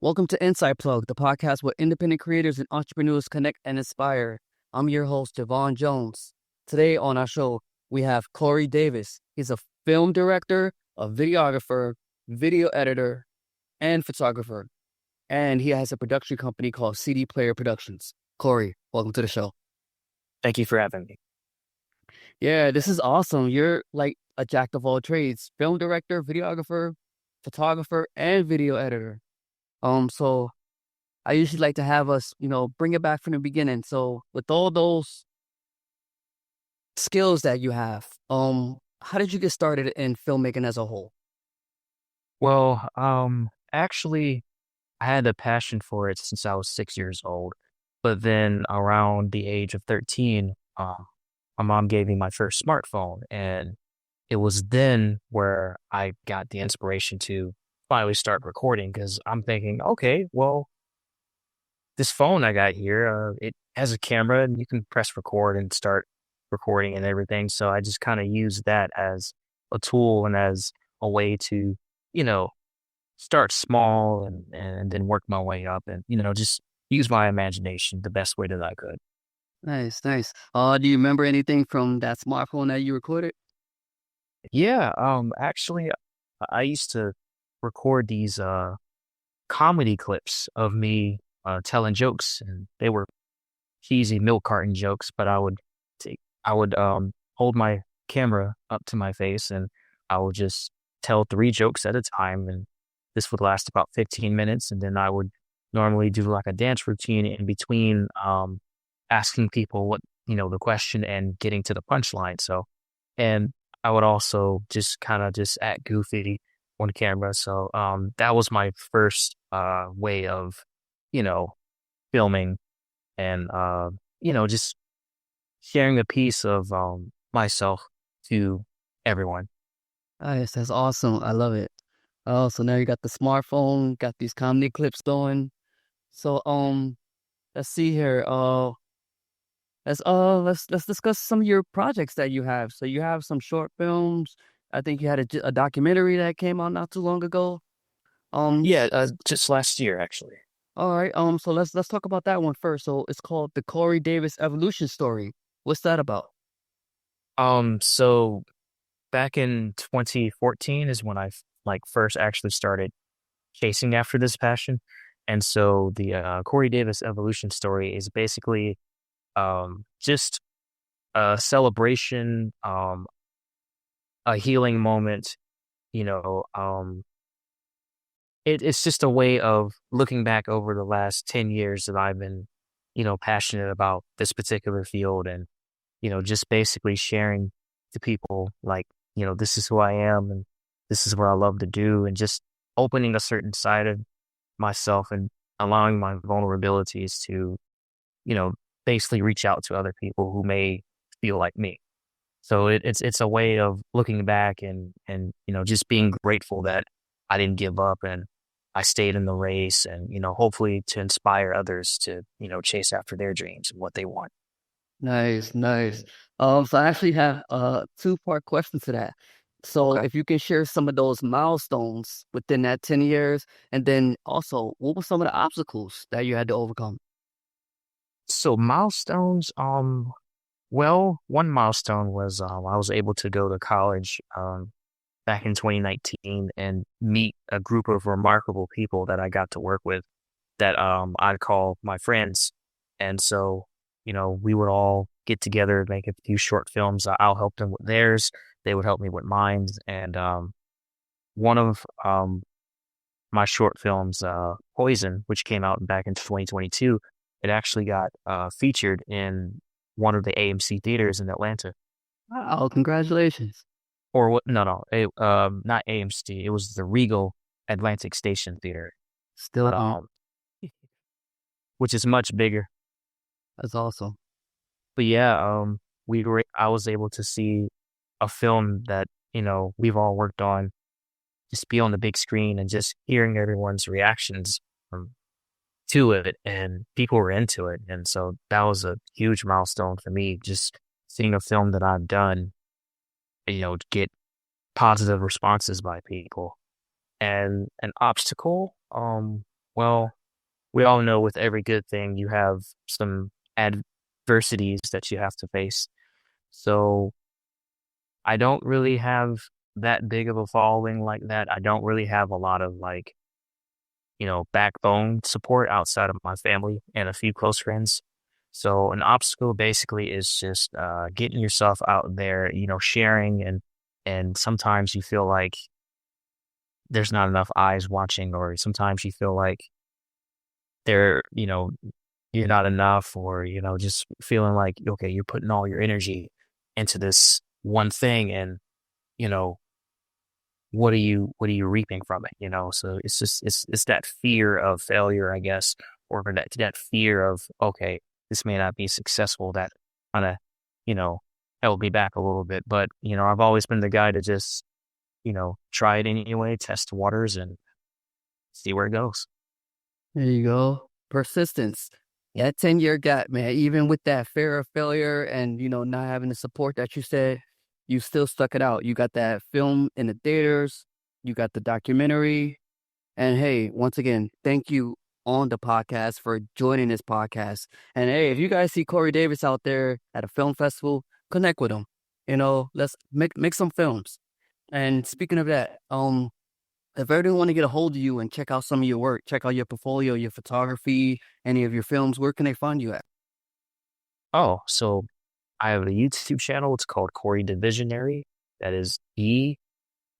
Welcome to Inside Plug, the podcast where independent creators and entrepreneurs connect and inspire. I'm your host, Javon Jones. Today on our show, we have Corey Davis. He's a film director, a videographer, video editor, and photographer. And he has a production company called CD Player Productions. Corey, welcome to the show. Thank you for having me. Yeah, this is awesome. You're like a jack of all trades, film director, videographer, photographer, and video editor. So I usually like to have us, bring it back from the beginning. So with all those skills that you have, how did you get started in filmmaking as a whole? Actually, I had a passion for it since I was 6 years old. But then around the age of 13, my mom gave me my first smartphone. And it was then where I got the inspiration to finally start recording because I'm thinking, okay, well, this phone I got here, it has a camera and you can press record and start recording and everything. So I just kind of use that as a tool and as a way to, you know, start small and then work my way up and, just use my imagination the best way that I could. Nice, nice. Do you remember anything from that smartphone that you recorded? Yeah, actually I used to record these comedy clips of me telling jokes and they were cheesy milk carton jokes, but I would hold my camera up to my face and I would just tell three jokes at a time and this would last about 15 minutes and then I would normally do like a dance routine in between asking people what the question and getting to the punchline. So and I would also just kind of just act goofy on camera. So that was my first way of you know filming and just sharing a piece of myself to everyone. Nice, that's awesome. I love it. Oh, so now you got the smartphone, got these comedy clips going. So, let's see here. Let's discuss some of your projects that you have. So you have some short films. I think you had a documentary that came out not too long ago. Um, Yeah, just last year actually. all right. So let's talk about that one first. So it's called the Corey Davis Evolution Story. What's that about? So back in 2014 is when I like first actually started chasing after this passion, and so the Corey Davis evolution story is basically just a celebration, a healing moment. You know, it's just a way of looking back over the last 10 years that I've been, passionate about this particular field and just basically sharing to people like, this is who I am and this is what I love to do and just opening a certain side of myself and allowing my vulnerabilities to, you know, basically reach out to other people who may feel like me. So it's a way of looking back and just being grateful that I didn't give up and I stayed in the race and hopefully to inspire others to chase after their dreams and what they want. Nice, nice. So I actually have a two-part question to that. So Okay. if you can share some of those milestones within that 10 years, and then also what were some of the obstacles that you had to overcome? So milestones, well, one milestone was I was able to go to college back in 2019 and meet a group of remarkable people that I got to work with that I'd call my friends. And so, we would all get together, make a few short films. I'll help them with theirs. They would help me with mine. And one of my short films, Poison, which came out back in 2022, it actually got featured in one of the AMC theaters in Atlanta. Wow, congratulations. Or what? No, no, not AMC. It was the Regal Atlantic Station Theater, Still, which is much bigger. that's awesome. But yeah, I was able to see a film that we've all worked on, just be on the big screen and just hearing everyone's reactions to it, and people were into it, and so that was a huge milestone for me. Just seeing a film that I've done, get positive responses by people, and an obstacle. Well, we all know with every good thing you have some adversities that you have to face. So I don't really have that big of a following like that. I don't really have a lot of like, backbone support outside of my family and a few close friends. So an obstacle basically is just getting yourself out there, sharing and sometimes you feel like there's not enough eyes watching, or sometimes you feel like they're, you're not enough, or, just feeling like, okay, you're putting all your energy into this one thing and, you know, what are you reaping from it? So it's just it's that fear of failure, I guess, or that fear of, okay, this may not be successful, that kind of, you know, held me back a little bit. But, I've always been the guy to just, try it anyway, test the waters and see where it goes. There you go. Persistence. That 10-year gap, man, even with that fear of failure and, not having the support that you said, you still stuck it out. You got that film in the theaters, you got the documentary. And hey, once again, thank you on the podcast for joining this podcast. And hey, if you guys see Corey Davis out there at a film festival, connect with him. Let's make some films. And speaking of that, if everyone want to get a hold of you and check out some of your work, check out your portfolio, your photography, any of your films, where can they find you at? Oh, so I have a YouTube channel. It's called Corey the Visionary. That is the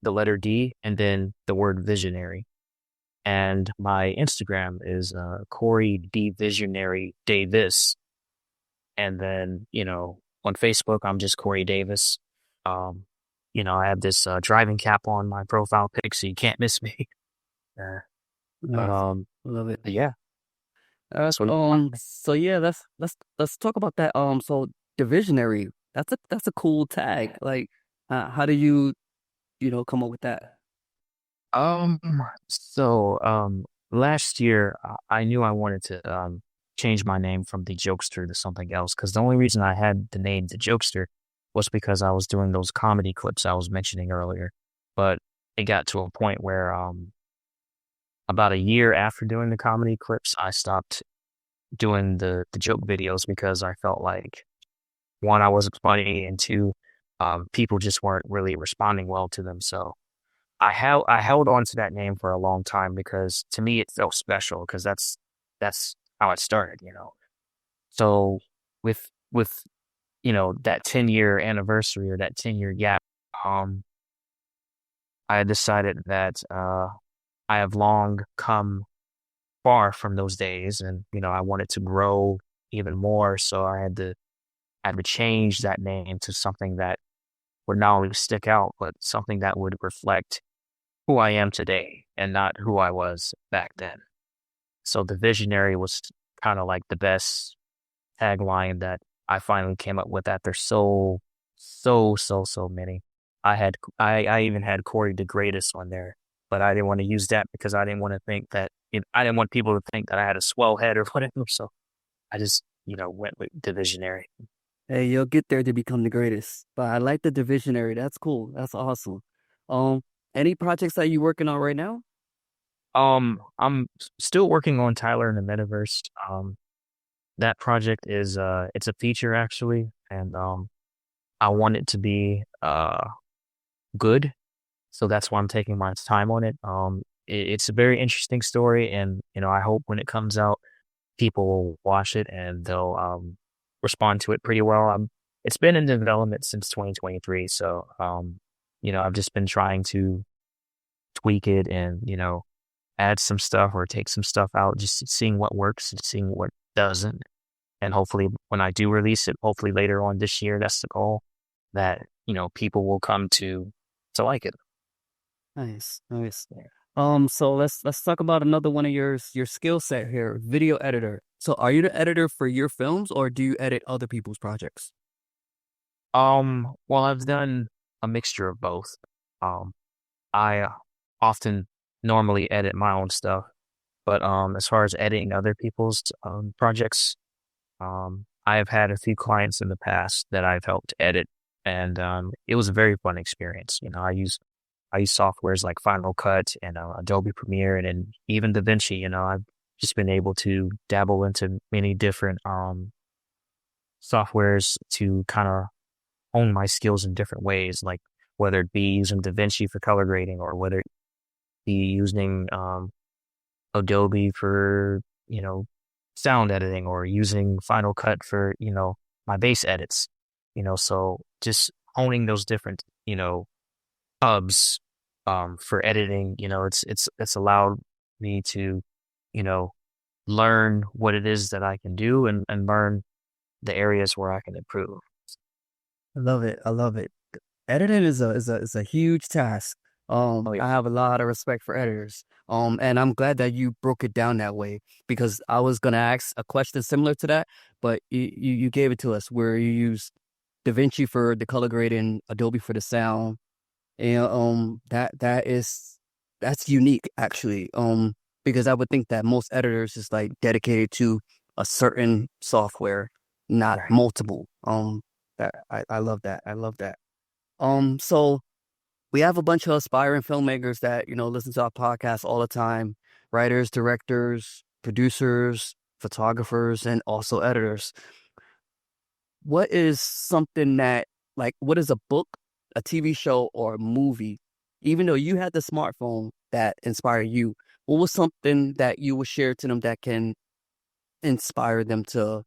letter D, and then the word visionary. And my Instagram is Corey D Visionary Davis. And then, on Facebook, I'm just Corey Davis. Um, I have this driving cap on my profile pic, so you can't miss me. Uh, but Uh, Love it. yeah, so So yeah, let's talk about that. So the visionary, that's a cool tag. Like, how do you come up with that? um, so last year I knew I wanted to change my name from the Jokester to something else, because the only reason I had the name the Jokester was because I was doing those comedy clips I was mentioning earlier. But it got to a point where about a year after doing the comedy clips, I stopped doing the joke videos because I felt like, one, I wasn't funny, and two, people just weren't really responding well to them. So I held on to that name for a long time because to me it felt special, because that's how it started. So with that 10-year anniversary, or that 10-year gap, um, I decided that I have long come far from those days, and I wanted to grow even more. So I had to change that name to something that would not only stick out, but something that would reflect who I am today and not who I was back then. So the visionary was kind of like the best tagline that I finally came up with after so many. I even had Corey the Greatest on there, but I didn't want to use that because I didn't want to think that I didn't want people to think that I had a swell head or whatever. So I just went with the visionary. Hey, you'll get there to become the greatest. But I like the divisionary. That's cool. That's awesome. Um, any projects that you working on right now? I'm still working on Tyler in the Metaverse. That project is it's a feature actually, and I want it to be good. So that's why I'm taking my time on it. It's a very interesting story, and I hope when it comes out, people will watch it and they'll respond to it pretty well. It's been in development since 2023, so I've just been trying to tweak it and add some stuff or take some stuff out, just seeing what works and seeing what doesn't. And hopefully when I do release it, hopefully later on this year, that's the goal, that, people will come to like it. Nice, nice. So let's talk about another one of your skill set here, video editor. So are you the editor for your films or do you edit other people's projects? Well, I've done a mixture of both. Um, I often normally edit my own stuff, but as far as editing other people's projects, I have had a few clients in the past that I've helped edit, and it was a very fun experience. I use I use softwares like Final Cut and Adobe Premiere and then even DaVinci. I've just been able to dabble into many different softwares to kind of hone my skills in different ways, like whether it be using DaVinci for color grading or whether it be using Adobe for, sound editing or using Final Cut for, my bass edits, so just owning those different, hubs for editing, it's allowed me to, you know, learn what it is that I can do and learn the areas where I can improve. I love it. I love it. Editing is a huge task. Oh yeah. I have a lot of respect for editors. And I'm glad that you broke it down that way because I was gonna ask a question similar to that, but you gave it to us where you use DaVinci for the color grading, Adobe for the sound, and that's unique actually. Because I would think that most editors is like dedicated to a certain software, not Right. multiple. That I love that. I love that. So we have a bunch of aspiring filmmakers that, listen to our podcast all the time, writers, directors, producers, photographers, and also editors. What is something that, like, what is a book, a TV show, or a movie, even though you had the smartphone that inspired you, what was something that you would share to them that can inspire them to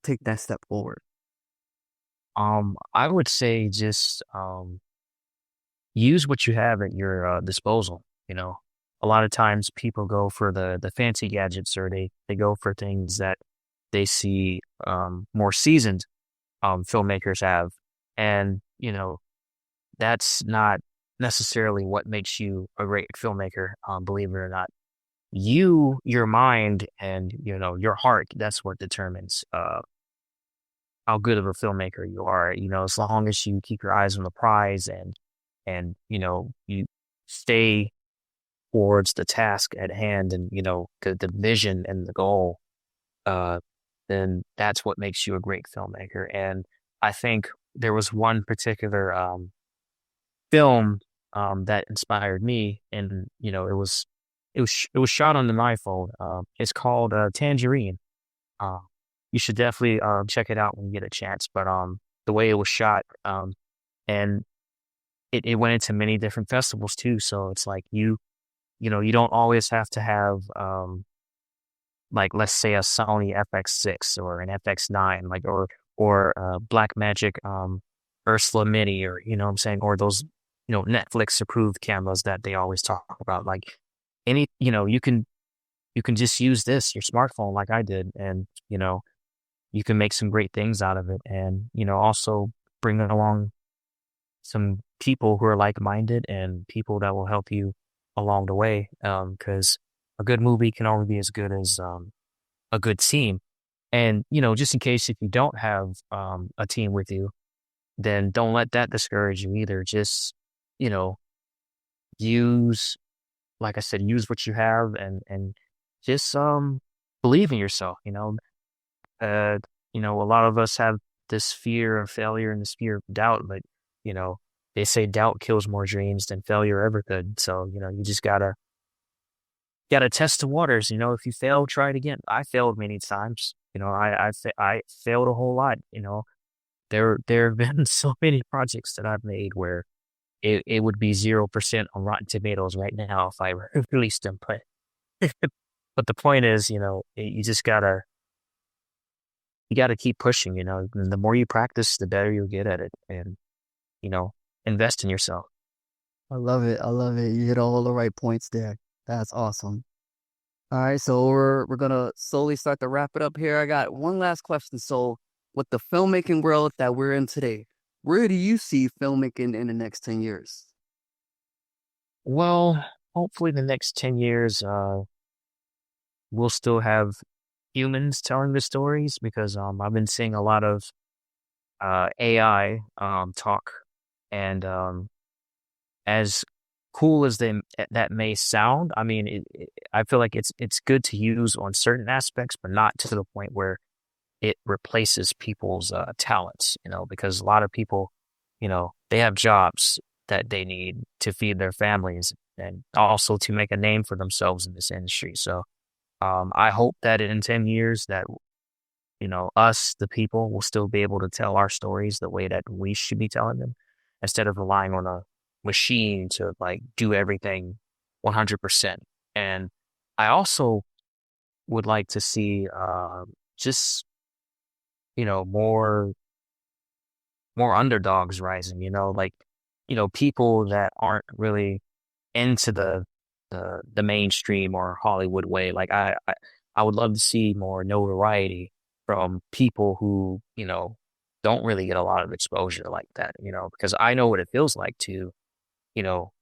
take that step forward? I would say just use what you have at your disposal. A lot of times people go for the fancy gadgets or they go for things that they see more seasoned filmmakers have, and that's not necessarily what makes you a great filmmaker. Believe it or not, your mind and your heart. That's what determines how good of a filmmaker you are. As long as you keep your eyes on the prize and you stay towards the task at hand and the vision and the goal, uh then that's what makes you a great filmmaker. And I think there was one particular film that inspired me, and it was shot on an iPhone. It's called Tangerine. uh you should definitely check it out when you get a chance. But the way it was shot, and it went into many different festivals too. So it's like you don't always have to have like let's say a Sony FX6 or an FX9, like or Black Magic Ursula Mini, or what I'm saying, or those Netflix approved cameras that they always talk about. Like any you can just use this your smartphone like I did, and you can make some great things out of it, and also bring along some people who are like-minded and people that will help you along the way. Because a good movie can only be as good as a good team. And just in case if you don't have a team with you, then don't let that discourage you either. Just you know use, like I said, use what you have, and just believe in yourself. uh a lot of us have this fear of failure and this fear of doubt, but you know they say doubt kills more dreams than failure ever could. So you just gotta test the waters. If you fail, try it again. I failed many times. I failed a whole lot. There have been so many projects that I've made where it would be 0% on Rotten Tomatoes right now if I released them. But the point is, you just gotta keep pushing. And the more you practice, the better you'll get at it, and you know, invest in yourself. I love it. I love it. You hit all the right points there. That's awesome. All right, so we're gonna slowly start to wrap it up here. I got one last question. So, with the filmmaking world that we're in today, where do you see filmmaking in the next 10 years? Well, hopefully the next 10 years, we'll still have humans telling the stories, because I've been seeing a lot of AI talk, and as cool as that may sound, I mean, I feel like it's good to use on certain aspects, but not to the point where it replaces people's talents. Because a lot of people, they have jobs, that they need to feed their families and also to make a name for themselves in this industry. So I hope that in 10 years that, us, the people, will still be able to tell our stories the way that we should be telling them instead of relying on a machine to like do everything 100%. And I also would like to see just, more underdogs rising, like, people that aren't really into the mainstream or Hollywood way. Like I would love to see more notoriety from people who, don't really get a lot of exposure like that, because I know what it feels like to, you know,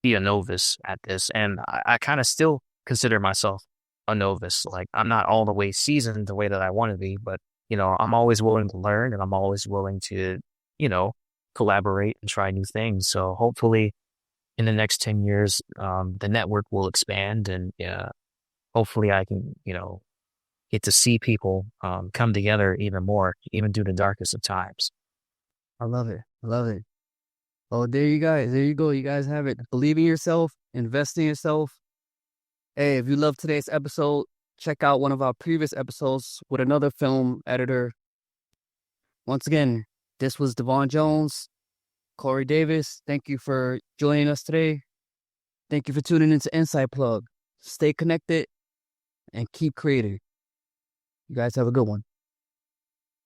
be a novice at this. And I kind of still consider myself a novice. Like I'm not all the way seasoned the way that I want to be, but I'm always willing to learn and I'm always willing to, you know, collaborate and try new things. So hopefully in the next 10 years, the network will expand and hopefully I can, get to see people come together even more, even through the darkest of times. I love it. I love it. Oh, there you guys. There you go. You guys have it. Believe in yourself, invest in yourself. Hey, if you love today's episode, check out one of our previous episodes with another film editor. Once again, this was Devon Jones, Corey Davis. Thank you for joining us today. Thank you for tuning into Inside Plug. Stay connected and keep creating. You guys have a good one.